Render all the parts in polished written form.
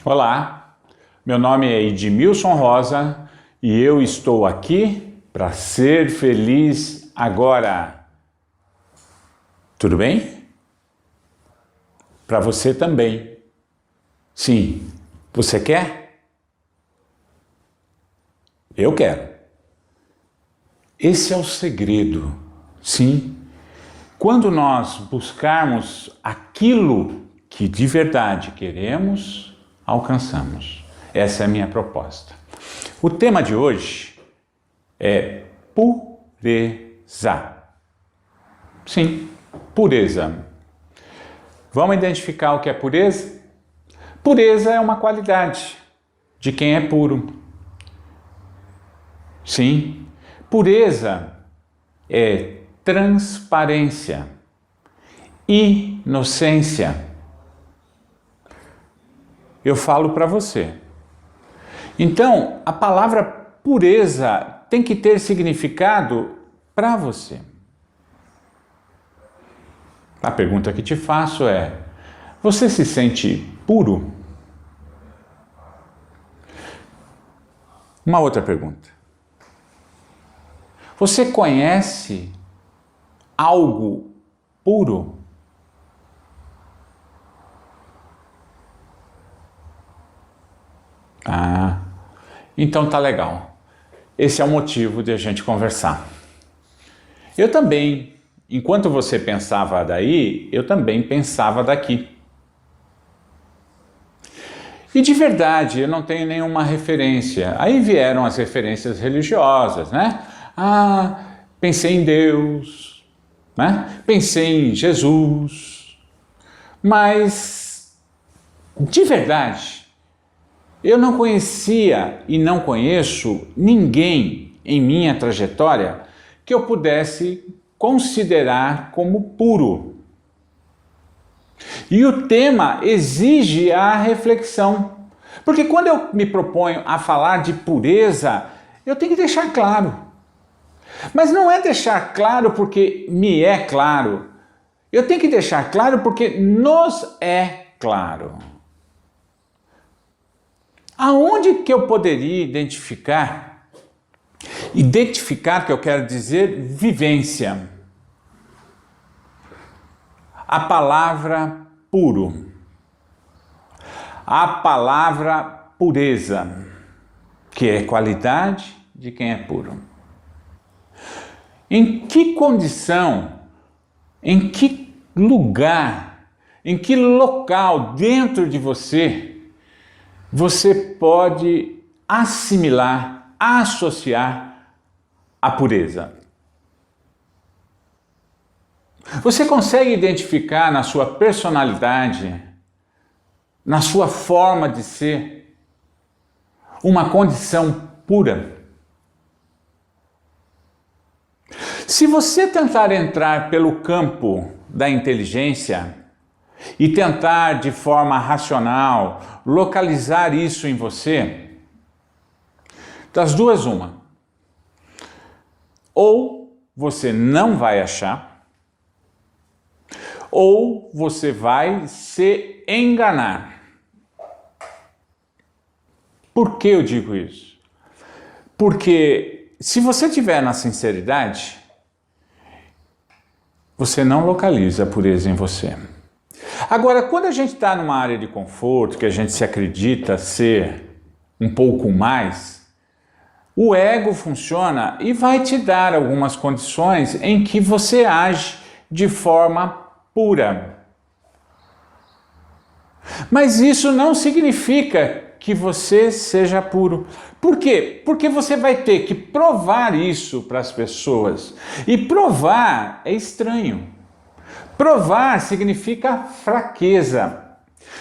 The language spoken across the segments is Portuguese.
Olá, meu nome é Edmilson Rosa e eu estou aqui para ser feliz agora. Tudo bem? Para você também. Sim, você quer? Eu quero. Esse é o segredo, sim. Quando nós buscarmos aquilo que de verdade queremos, alcançamos. Essa é a minha proposta. O tema de hoje é pureza. Sim, pureza. Vamos identificar o que é pureza? Pureza é uma qualidade de quem é puro. Sim, pureza é transparência, inocência. Eu falo para você. Então, a palavra pureza tem que ter significado para você. A pergunta que te faço é: você se sente puro? Uma outra pergunta. Você conhece algo puro? Então tá legal. Esse é o motivo de a gente conversar. Eu também, enquanto você pensava daí, eu também pensava daqui. E de verdade, eu não tenho nenhuma referência. Aí vieram as referências religiosas, né? Pensei em Deus, né? Pensei em Jesus. Mas, de verdade, eu não conhecia e não conheço ninguém em minha trajetória que eu pudesse considerar como puro. E o tema exige a reflexão, porque quando eu me proponho a falar de pureza, eu tenho que deixar claro. Mas não é deixar claro porque me é claro, eu tenho que deixar claro porque nos é claro. Aonde que eu poderia identificar? Identificar, que eu quero dizer, vivência. A palavra puro. A palavra pureza, que é qualidade de quem é puro. Em que condição, em que lugar, em que local dentro de você pode assimilar, associar a pureza? Você consegue identificar na sua personalidade, na sua forma de ser, uma condição pura? Se você tentar entrar pelo campo da inteligência e tentar de forma racional localizar isso em você, das duas uma. Ou você não vai achar, ou você vai se enganar. Por que eu digo isso? Porque se você tiver na sinceridade, você não localiza a pureza em você. Agora, quando a gente está numa área de conforto, que a gente se acredita ser um pouco mais, o ego funciona e vai te dar algumas condições em que você age de forma pura. Mas isso não significa que você seja puro. Por quê? Porque você vai ter que provar isso para as pessoas. E provar é estranho. Provar significa fraqueza.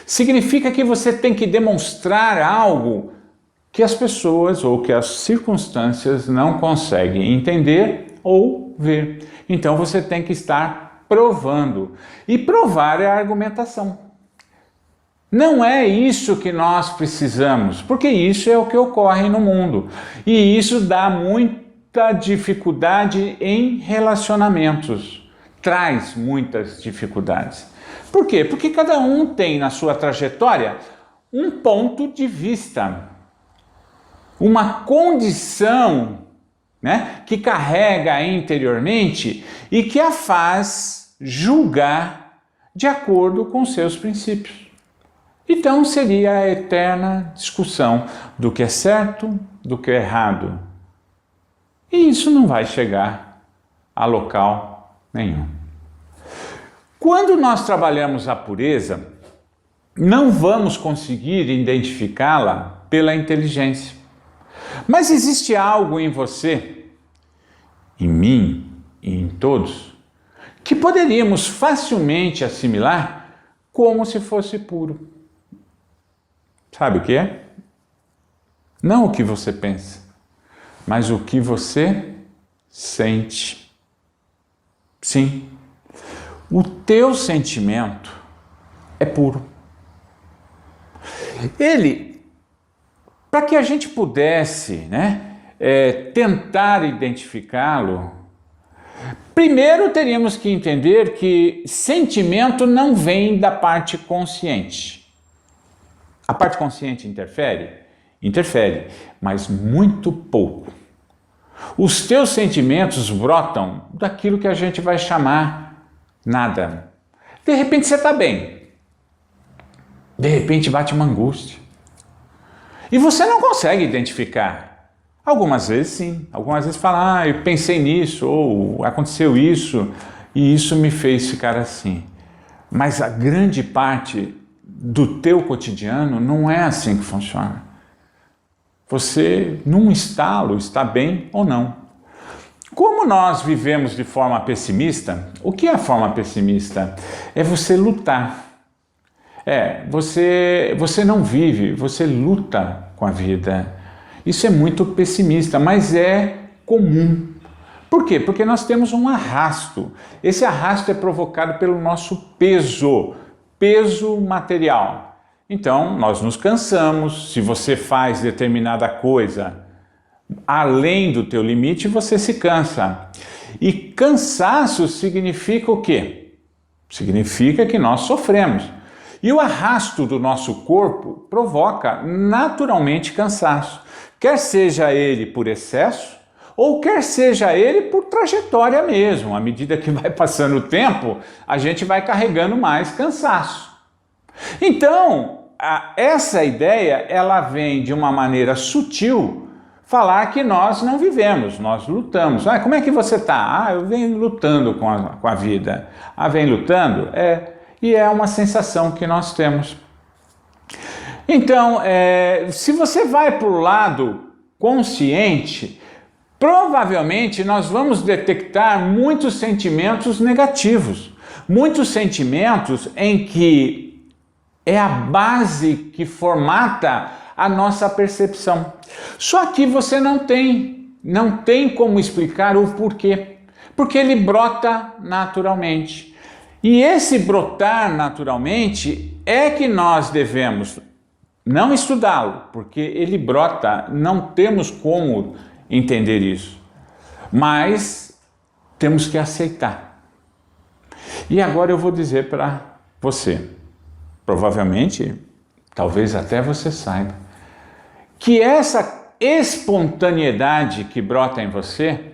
Significa que você tem que demonstrar algo que as pessoas ou que as circunstâncias não conseguem entender ou ver. Então você tem que estar provando. E provar é a argumentação. Não é isso que nós precisamos, porque isso é o que ocorre no mundo. E isso dá muita dificuldade em relacionamentos. Traz muitas dificuldades. Por quê? Porque cada um tem na sua trajetória um ponto de vista, uma condição, né, que carrega interiormente e que a faz julgar de acordo com seus princípios. Então seria a eterna discussão do que é certo, do que é errado. E isso não vai chegar a local nenhum. Quando nós trabalhamos a pureza, não vamos conseguir identificá-la pela inteligência. Mas existe algo em você, em mim e em todos, que poderíamos facilmente assimilar como se fosse puro. Sabe o que é? Não o que você pensa, mas o que você sente. Sim, o teu sentimento é puro. Para que a gente pudesse, né, tentar identificá-lo, primeiro teríamos que entender que sentimento não vem da parte consciente. A parte consciente interfere? Interfere, mas muito pouco. Os teus sentimentos brotam daquilo que a gente vai chamar nada. De repente você está bem. De repente bate uma angústia. E você não consegue identificar. Algumas vezes sim. Algumas vezes fala, eu pensei nisso, ou aconteceu isso, e isso me fez ficar assim. Mas a grande parte do teu cotidiano não é assim que funciona. Você, num estalo, está bem ou não. Como nós vivemos de forma pessimista, o que é a forma pessimista? É você lutar. Você não vive, você luta com a vida. Isso é muito pessimista, mas é comum. Por quê? Porque nós temos um arrasto. Esse arrasto é provocado pelo nosso peso material. Então, nós nos cansamos. Se você faz determinada coisa além do teu limite, você se cansa. E cansaço significa o quê? Significa que nós sofremos. E o arrasto do nosso corpo provoca naturalmente cansaço. Quer seja ele por excesso, ou quer seja ele por trajetória mesmo. À medida que vai passando o tempo, a gente vai carregando mais cansaço. Então, essa ideia, ela vem de uma maneira sutil falar que nós não vivemos, nós lutamos. Como é que você está? Eu venho lutando com a vida. Vem lutando? E é uma sensação que nós temos. Então, se você vai para o lado consciente, provavelmente nós vamos detectar muitos sentimentos negativos. Muitos sentimentos em que é a base que formata a nossa percepção. Só que você não tem como explicar o porquê. Porque ele brota naturalmente. E esse brotar naturalmente é que nós devemos não estudá-lo, porque ele brota, não temos como entender isso. Mas temos que aceitar. E agora eu vou dizer para você, provavelmente, talvez até você saiba, que essa espontaneidade que brota em você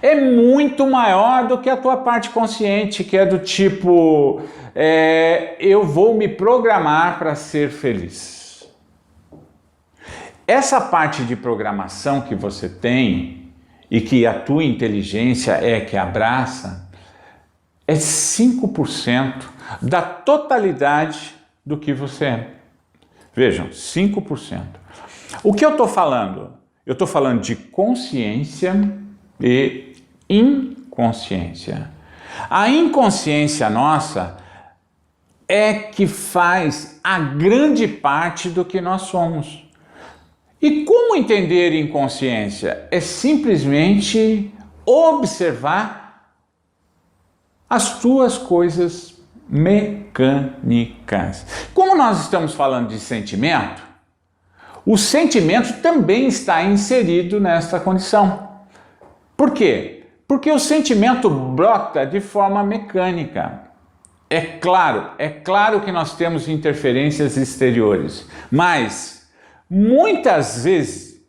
é muito maior do que a tua parte consciente, que é do tipo, eu vou me programar para ser feliz. Essa parte de programação que você tem e que a tua inteligência é que abraça, é 5% da totalidade do que você é. Vejam, 5%. O que eu estou falando? Eu estou falando de consciência e inconsciência. A inconsciência nossa é que faz a grande parte do que nós somos. E como entender inconsciência? É simplesmente observar as tuas coisas mecânicas. Como nós estamos falando de sentimento, o sentimento também está inserido nesta condição. Por quê? Porque o sentimento brota de forma mecânica. é claro que nós temos interferências exteriores, mas muitas vezes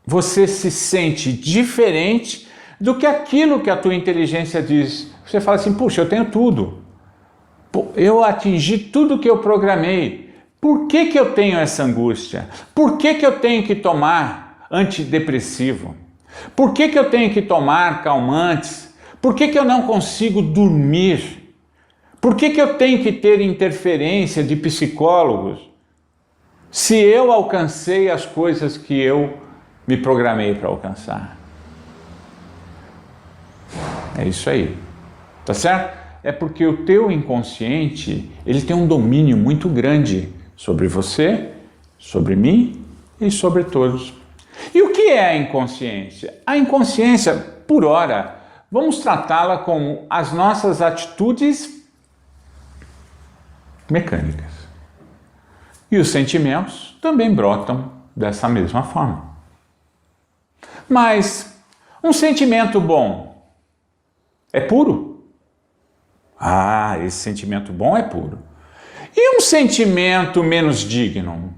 você se sente diferente do que aquilo que a tua inteligência diz. Você fala assim, puxa, eu tenho tudo. Eu atingi tudo que eu programei. Por que que eu tenho essa angústia? Por que que eu tenho que tomar antidepressivo? Por que que eu tenho que tomar calmantes? Por que que eu não consigo dormir? Por que que eu tenho que ter interferência de psicólogos se eu alcancei as coisas que eu me programei para alcançar? É isso aí, tá certo? É porque o teu inconsciente, ele tem um domínio muito grande sobre você, sobre mim e sobre todos. E o que é a inconsciência? A inconsciência, por ora, vamos tratá-la como as nossas atitudes mecânicas. E os sentimentos também brotam dessa mesma forma. Mas um sentimento bom é puro? Ah, esse sentimento bom é puro. E um sentimento menos digno?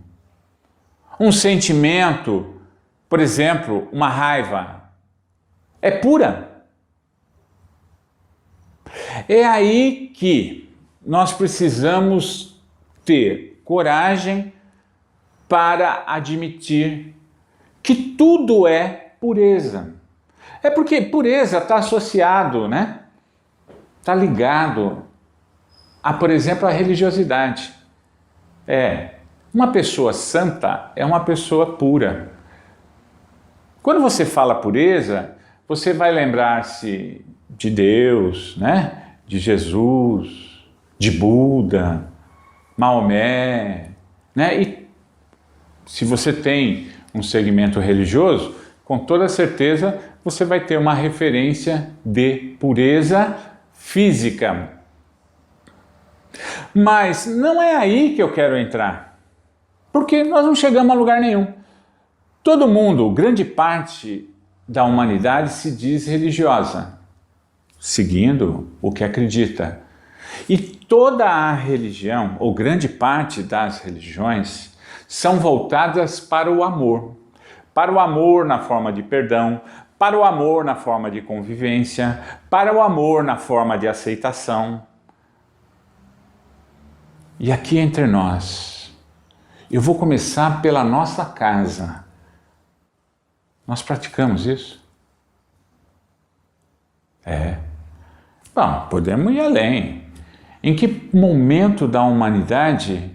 Um sentimento, por exemplo, uma raiva, é pura? É aí que nós precisamos ter coragem para admitir que tudo é pureza. É porque pureza está associado, né? Está ligado a, por exemplo, a religiosidade. Uma pessoa santa é uma pessoa pura. Quando você fala pureza, você vai lembrar-se de Deus, né? De Jesus, de Buda, Maomé, né? E se você tem um segmento religioso, com toda certeza você vai ter uma referência de pureza física. Mas não é aí que eu quero entrar, porque nós não chegamos a lugar nenhum. Todo mundo, grande parte da humanidade se diz religiosa, seguindo o que acredita. E toda a religião, ou grande parte das religiões, são voltadas para o amor na forma de perdão, para o amor na forma de convivência, para o amor na forma de aceitação. E aqui entre nós, eu vou começar pela nossa casa. Nós praticamos isso? Bom, podemos ir além. Em que momento da humanidade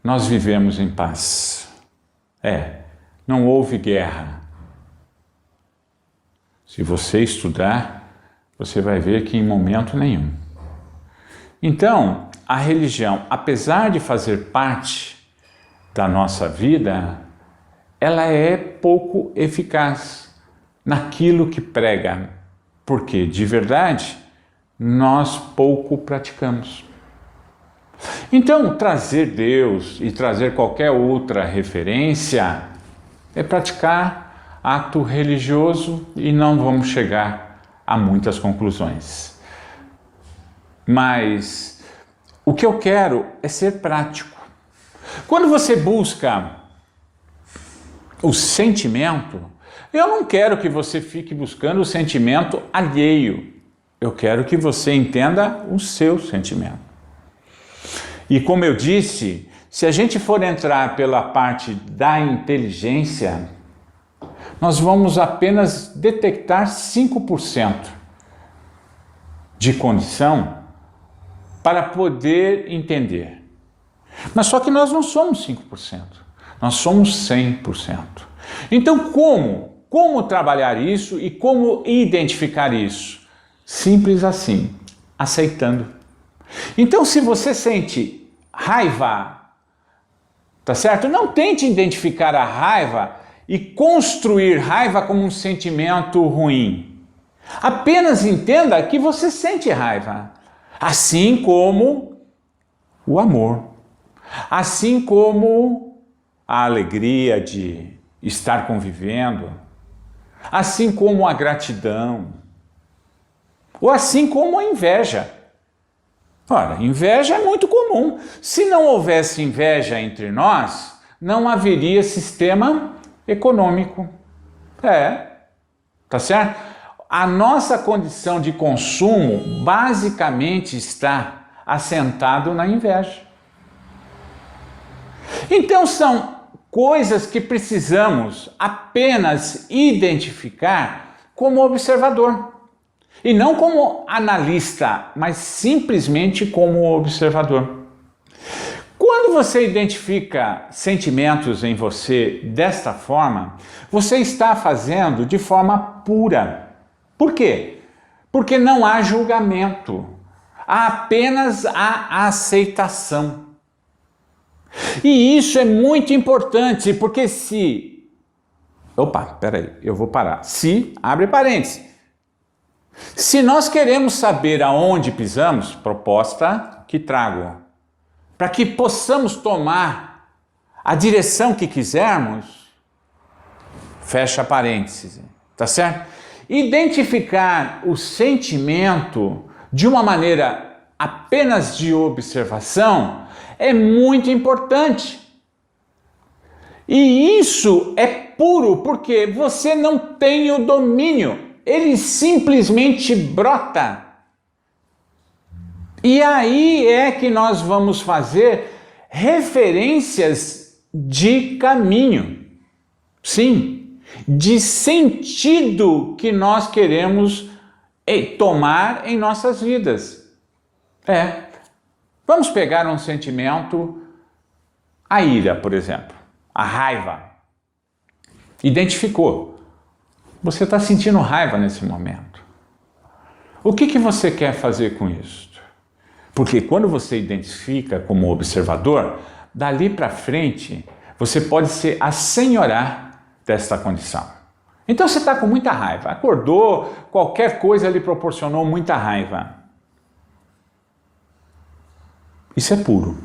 nós vivemos em paz? Não houve guerra. Se você estudar, você vai ver que em momento nenhum. Então, a religião, apesar de fazer parte da nossa vida, ela é pouco eficaz naquilo que prega, porque, de verdade, nós pouco praticamos. Então, trazer Deus e trazer qualquer outra referência é praticar ato religioso e não vamos chegar a muitas conclusões. Mas o que eu quero é ser prático. Quando você busca o sentimento, eu não quero que você fique buscando o sentimento alheio. Eu quero que você entenda o seu sentimento. E como eu disse, se a gente for entrar pela parte da inteligência, nós vamos apenas detectar 5% de condição para poder entender. Mas só que nós não somos 5%, nós somos 100%. Então como trabalhar isso e como identificar isso? Simples assim, aceitando. Então se você sente raiva, tá certo? Não tente identificar a raiva e construir raiva como um sentimento ruim. Apenas entenda que você sente raiva, assim como o amor, assim como a alegria de estar convivendo, assim como a gratidão, ou assim como a inveja. Ora, inveja é muito comum. Se não houvesse inveja entre nós, não haveria sistema econômico. Tá certo? A nossa condição de consumo basicamente está assentado na inveja. Então são coisas que precisamos apenas identificar como observador. E não como analista, mas simplesmente como observador. Quando você identifica sentimentos em você desta forma, você está fazendo de forma pura. Por quê? Porque não há julgamento, há apenas a aceitação. E isso é muito importante, porque se... Opa, peraí, eu vou parar. Se, abre parênteses. Se nós queremos saber aonde pisamos, proposta que trago, para que possamos tomar a direção que quisermos, fecha parênteses, tá certo? Identificar o sentimento de uma maneira apenas de observação é muito importante. E isso é puro porque você não tem o domínio. Ele simplesmente brota. E aí é que nós vamos fazer referências de caminho. Sim, de sentido que nós queremos tomar em nossas vidas. Vamos pegar um sentimento, a ira, por exemplo, a raiva. Identificou. Você está sentindo raiva nesse momento. O que você quer fazer com isso? Porque quando você identifica como observador, dali para frente, você pode se assenhorar desta condição. Então você está com muita raiva, acordou, qualquer coisa lhe proporcionou muita raiva. Isso é puro.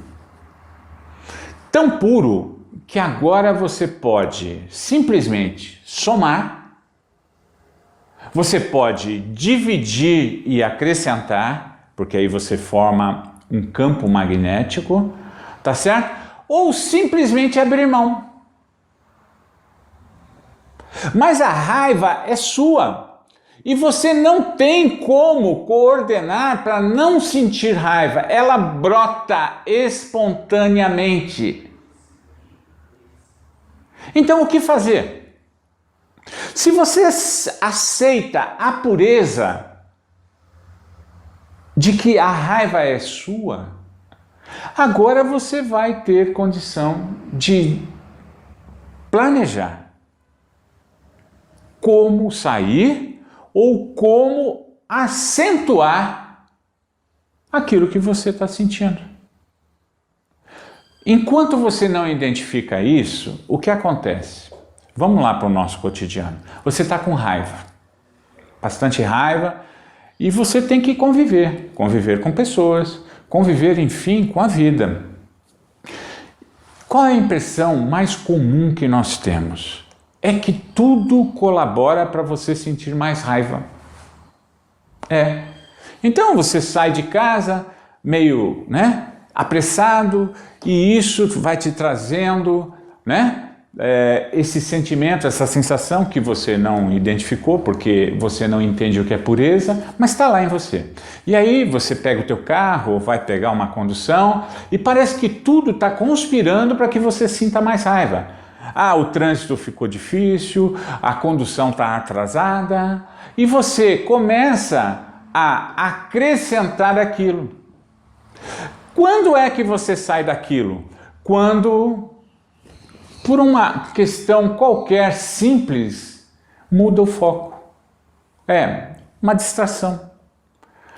Tão puro que agora você pode simplesmente somar. Você pode dividir e acrescentar, porque aí você forma um campo magnético, tá certo? Ou simplesmente abrir mão. Mas a raiva é sua e você não tem como coordenar para não sentir raiva. Ela brota espontaneamente. Então o que fazer? Se você aceita a pureza de que a raiva é sua, agora você vai ter condição de planejar como sair ou como acentuar aquilo que você está sentindo. Enquanto você não identifica isso, o que acontece? Vamos lá para o nosso cotidiano. Você está com raiva, bastante raiva, e você tem que conviver com pessoas, conviver, enfim, com a vida. Qual é a impressão mais comum que nós temos? É que tudo colabora para você sentir mais raiva. Então você sai de casa meio, apressado, e isso vai te trazendo, esse sentimento, essa sensação que você não identificou, porque você não entende o que é pureza, mas está lá em você. E aí você pega o teu carro, ou vai pegar uma condução, e parece que tudo está conspirando para que você sinta mais raiva. O trânsito ficou difícil, a condução está atrasada, e você começa a acrescentar aquilo. Quando é que você sai daquilo? Quando, por uma questão qualquer simples, muda o foco. Uma distração.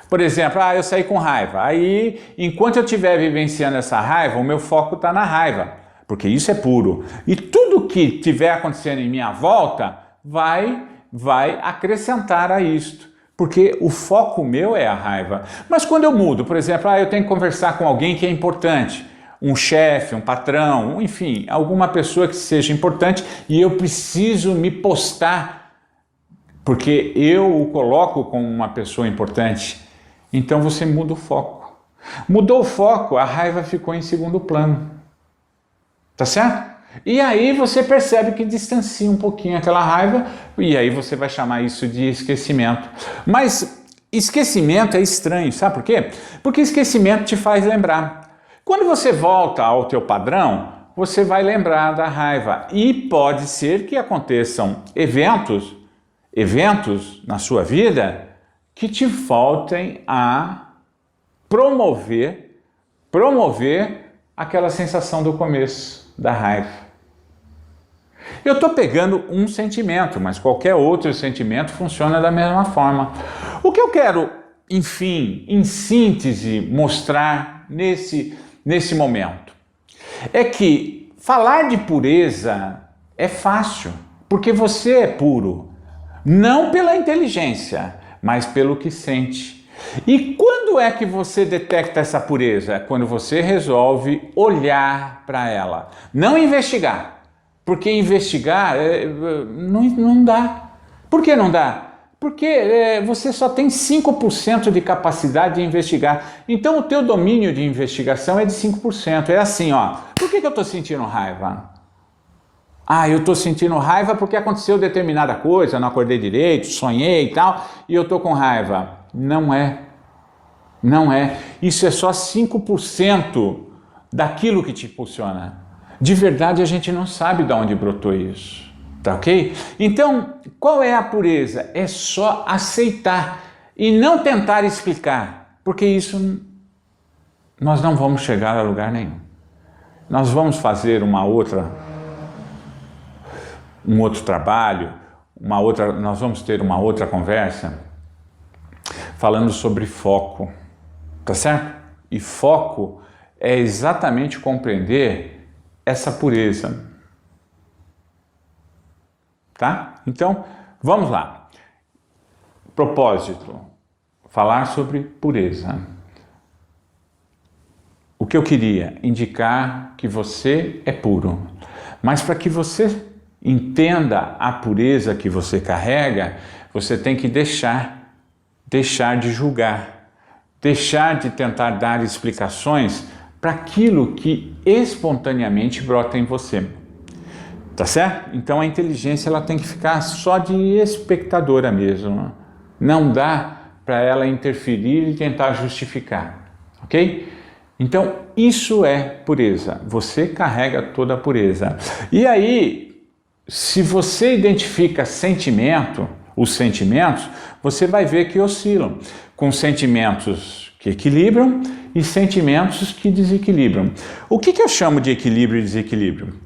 Por exemplo, eu saí com raiva. Aí, enquanto eu estiver vivenciando essa raiva, o meu foco está na raiva. Porque isso é puro. E tudo que estiver acontecendo em minha volta vai acrescentar a isto. Porque o foco meu é a raiva. Mas quando eu mudo, por exemplo, eu tenho que conversar com alguém que é importante, um chefe, um patrão, enfim, alguma pessoa que seja importante, e eu preciso me postar, porque eu o coloco como uma pessoa importante. Então você muda o foco. Mudou o foco, a raiva ficou em segundo plano. Tá certo? E aí você percebe que distancia um pouquinho aquela raiva, e aí você vai chamar isso de esquecimento. Mas esquecimento é estranho, sabe por quê? Porque esquecimento te faz lembrar. Quando você volta ao teu padrão, você vai lembrar da raiva. E pode ser que aconteçam eventos na sua vida que te voltem a promover aquela sensação do começo, da raiva. Eu estou pegando um sentimento, mas qualquer outro sentimento funciona da mesma forma. O que eu quero, enfim, em síntese, mostrar nesse momento é que falar de pureza é fácil, porque você é puro, não pela inteligência, mas pelo que sente. E quando é que você detecta essa pureza? Quando você resolve olhar para ela, não investigar. Porque investigar não dá. Por que não dá? Porque você só tem 5% de capacidade de investigar. Então o teu domínio de investigação é de 5%. É assim, ó. Por que eu estou sentindo raiva? Eu estou sentindo raiva porque aconteceu determinada coisa, não acordei direito, sonhei e tal, e eu estou com raiva. Não é. Não é. Isso é só 5% daquilo que te impulsiona. De verdade, a gente não sabe de onde brotou isso, tá ok? Então, qual é a pureza? É só aceitar e não tentar explicar, porque isso nós não vamos chegar a lugar nenhum. Nós vamos fazer um outro trabalho, nós vamos ter uma outra conversa falando sobre foco, tá certo? E foco é exatamente compreender essa pureza, tá? Então, vamos lá. Propósito, falar sobre pureza. O que eu queria? Indicar que você é puro. Mas para que você entenda a pureza que você carrega, você tem que deixar de julgar, deixar de tentar dar explicações para aquilo que espontaneamente brota em você. Tá certo? Então a inteligência ela tem que ficar só de espectadora mesmo. Não dá para ela interferir e tentar justificar. Ok? Então isso é pureza. Você carrega toda a pureza. E aí, se você identifica os sentimentos, você vai ver que oscilam. Com sentimentos que equilibram e sentimentos que desequilibram. O que eu chamo de equilíbrio e desequilíbrio?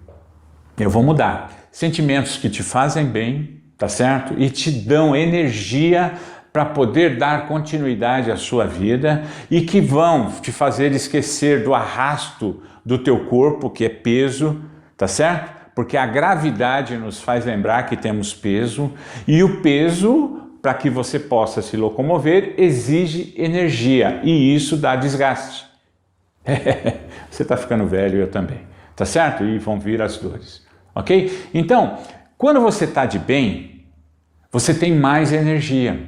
Eu vou mudar. Sentimentos que te fazem bem, tá certo? E te dão energia para poder dar continuidade à sua vida e que vão te fazer esquecer do arrasto do teu corpo, que é peso, tá certo? Porque a gravidade nos faz lembrar que temos peso e o peso, para que você possa se locomover, exige energia e isso dá desgaste. Você está ficando velho, eu também, tá certo? E vão vir as dores, ok? Então, quando você está de bem, você tem mais energia.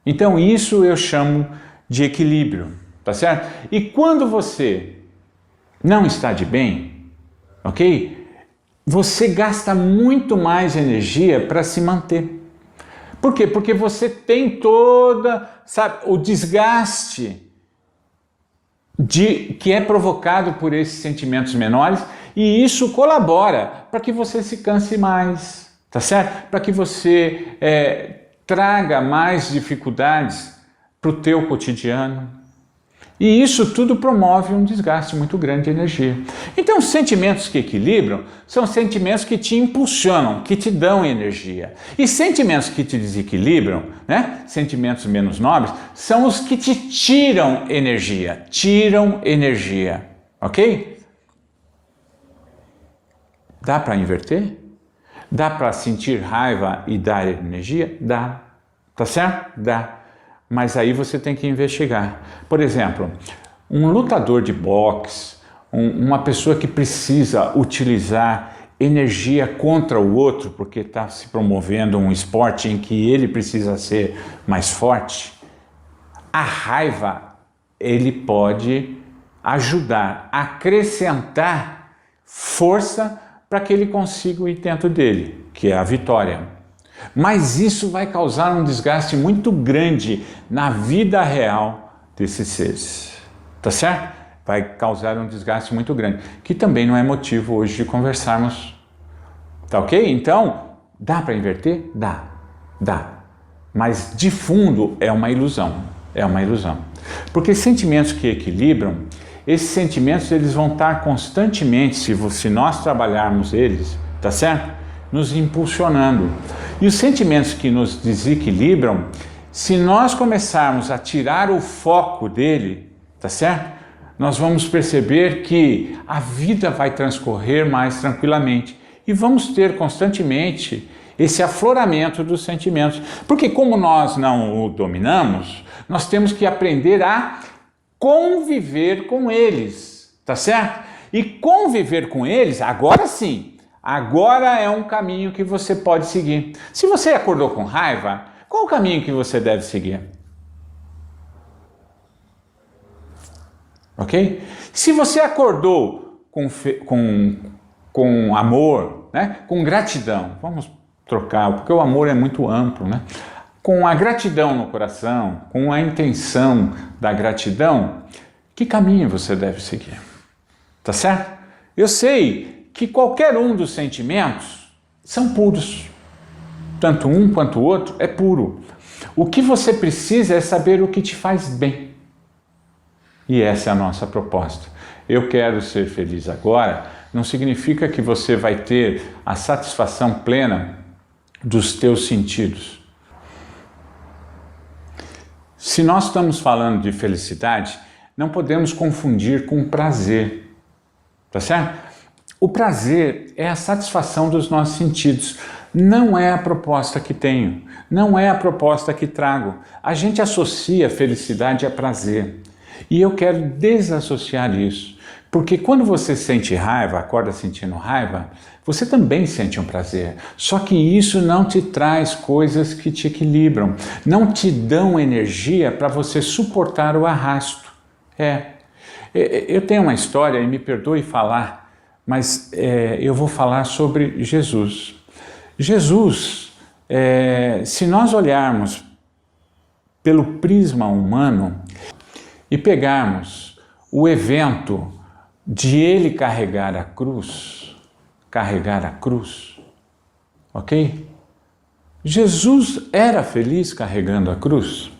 Então isso eu chamo de equilíbrio, tá certo? E quando você não está de bem, ok? Você gasta muito mais energia para se manter. Por quê? Porque você tem o desgaste que é provocado por esses sentimentos menores e isso colabora para que você se canse mais, tá certo? Para que você traga mais dificuldades para o teu cotidiano. E isso tudo promove um desgaste muito grande de energia. Então, os sentimentos que equilibram são sentimentos que te impulsionam, que te dão energia. E sentimentos que te desequilibram, né? Sentimentos menos nobres, são os que te tiram energia. Ok? Dá para inverter? Dá para sentir raiva e dar energia? Dá. Tá certo? Dá. Mas aí você tem que investigar. Por exemplo, um lutador de boxe, uma pessoa que precisa utilizar energia contra o outro, porque está se promovendo um esporte em que ele precisa ser mais forte, a raiva ele pode ajudar, acrescentar força para que ele consiga o intento dele, que é a vitória. Mas isso vai causar um desgaste muito grande na vida real desses seres, tá certo? Vai causar um desgaste muito grande, que também não é motivo hoje de conversarmos, tá ok? Então, dá para inverter? Dá. Mas de fundo é uma ilusão, Porque sentimentos que equilibram, esses sentimentos eles vão estar constantemente, se nós trabalharmos eles, tá certo? Nos impulsionando. E os sentimentos que nos desequilibram, se nós começarmos a tirar o foco dele, tá certo? Nós vamos perceber que a vida vai transcorrer mais tranquilamente e vamos ter constantemente esse afloramento dos sentimentos. Porque como nós não o dominamos, nós temos que aprender a conviver com eles, tá certo? E conviver com eles, agora sim, agora é um caminho que você pode seguir. Se você acordou com raiva, qual o caminho que você deve seguir? Ok? Se você acordou com amor, né? Com gratidão, vamos trocar, porque o amor é muito amplo, né? Com a gratidão no coração, com a intenção da gratidão, que caminho você deve seguir? Tá certo? Eu sei que qualquer um dos sentimentos são puros. Tanto um quanto o outro é puro. O que você precisa é saber o que te faz bem. E essa é a nossa proposta. Eu quero ser feliz agora, não significa que você vai ter a satisfação plena dos teus sentidos. Se nós estamos falando de felicidade, não podemos confundir com prazer, tá certo? O prazer é a satisfação dos nossos sentidos, não é a proposta que tenho, não é a proposta que trago. A gente associa felicidade a prazer e eu quero desassociar isso, porque quando você sente raiva, acorda sentindo raiva, você também sente um prazer, só que isso não te traz coisas que te equilibram, não te dão energia para você suportar o arrasto. Eu tenho uma história, e me perdoe falar, mas eu vou falar sobre Jesus. Jesus, se nós olharmos pelo prisma humano e pegarmos o evento de ele carregar a cruz, ok? Jesus era feliz carregando a cruz.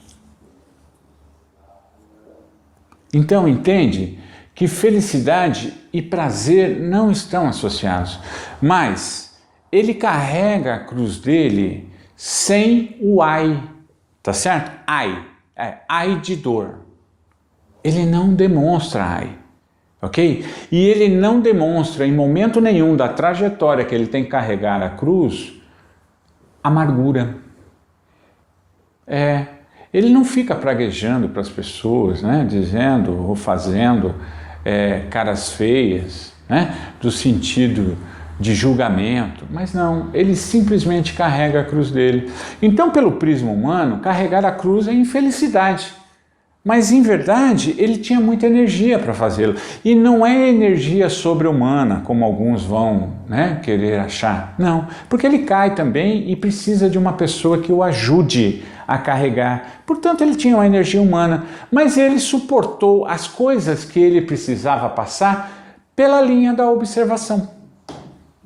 Então entende que felicidade e prazer não estão associados, mas ele carrega a cruz dele sem o ai, tá certo? Ai de dor. Ele não demonstra ai. Ok? E ele não demonstra em momento nenhum da trajetória que ele tem que carregar a cruz amargura. Ele não fica praguejando para as pessoas, né? Dizendo ou fazendo caras feias, né? Do sentido de julgamento, mas não, ele simplesmente carrega a cruz dele. Então, pelo prisma humano, carregar a cruz é infelicidade. Mas, em verdade, ele tinha muita energia para fazê-lo. E não é energia sobre-humana, como alguns vão querer achar. Não, porque ele cai também e precisa de uma pessoa que o ajude a carregar. Portanto, ele tinha uma energia humana, mas ele suportou as coisas que ele precisava passar pela linha da observação.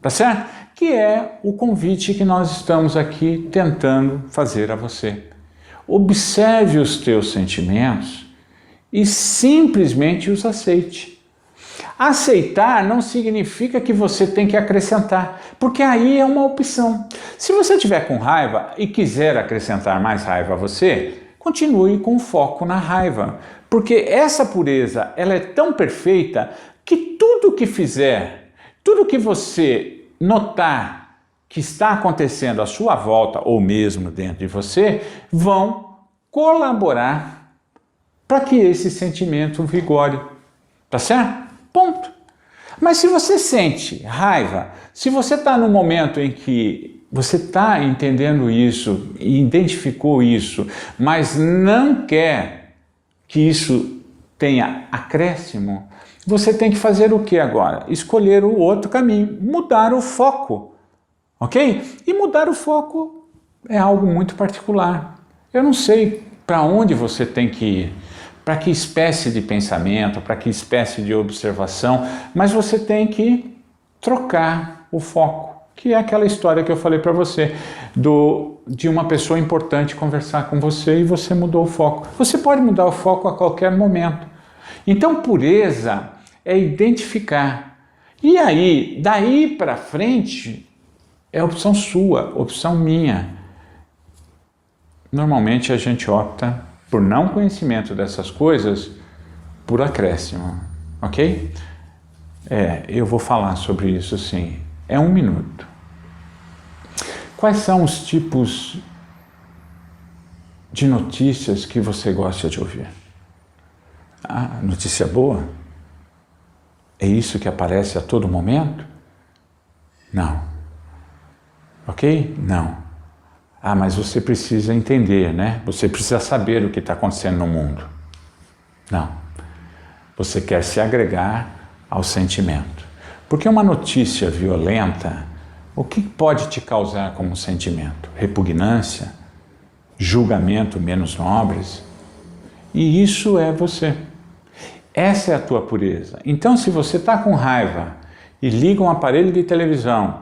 Tá certo? Que é o convite que nós estamos aqui tentando fazer a você. Observe os teus sentimentos e simplesmente os aceite. Aceitar não significa que você tem que acrescentar, porque aí é uma opção. Se você estiver com raiva e quiser acrescentar mais raiva a você, continue com foco na raiva, porque essa pureza ela é tão perfeita que tudo que fizer, tudo que você notar que está acontecendo à sua volta ou mesmo dentro de você, vão colaborar para que esse sentimento vigore. Tá certo? Ponto. Mas se você sente raiva, se você está no momento em que você está entendendo isso, identificou isso, mas não quer que isso tenha acréscimo, você tem que fazer o que agora? Escolher o outro caminho, mudar o foco, ok? E mudar o foco é algo muito particular. Eu não sei para onde você tem que ir, para que espécie de pensamento, para que espécie de observação, mas você tem que trocar o foco, que é aquela história que eu falei para você, de uma pessoa importante conversar com você e você mudou o foco. Você pode mudar o foco a qualquer momento. Então, pureza é identificar. E aí, daí para frente, é opção sua, opção minha. Normalmente a gente opta por não conhecimento dessas coisas, por acréscimo, ok? Eu vou falar sobre isso sim. É 1 minuto. Quais são os tipos de notícias que você gosta de ouvir? Ah, notícia boa? É isso que aparece a todo momento? Não. Ok? Não. Ah, mas você precisa entender, né? Você precisa saber o que está acontecendo no mundo. Não. Você quer se agregar ao sentimento. Porque uma notícia violenta, o que pode te causar como sentimento? Repugnância? Julgamento menos nobres? E isso é você. Essa é a tua pureza. Então, se você está com raiva e liga um aparelho de televisão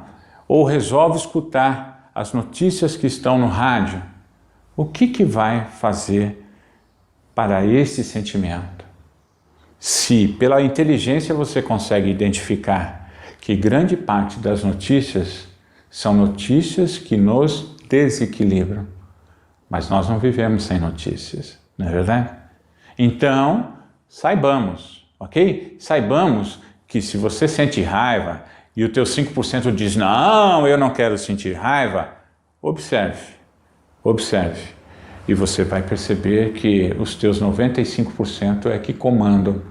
ou resolve escutar as notícias que estão no rádio, o que vai fazer para esse sentimento? Se pela inteligência você consegue identificar que grande parte das notícias são notícias que nos desequilibram, mas nós não vivemos sem notícias, não é verdade? Então, saibamos, ok? Saibamos que se você sente raiva e o teu 5% diz, não, eu não quero sentir raiva, observe. E você vai perceber que os teus 95% é que comandam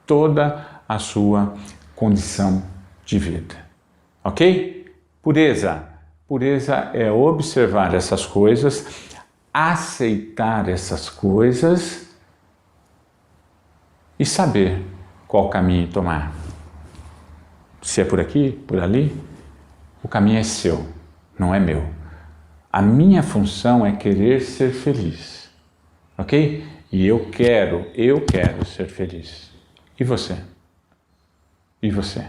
toda a sua condição de vida, ok? Pureza. Pureza é observar essas coisas, aceitar essas coisas e saber qual caminho tomar. Se é por aqui, por ali, o caminho é seu, não é meu. A minha função é querer ser feliz, ok? E eu quero ser feliz. E você? E você?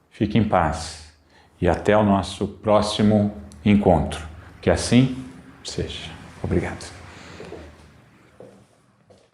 Fique em paz e até o nosso próximo encontro. Que assim seja. Obrigado.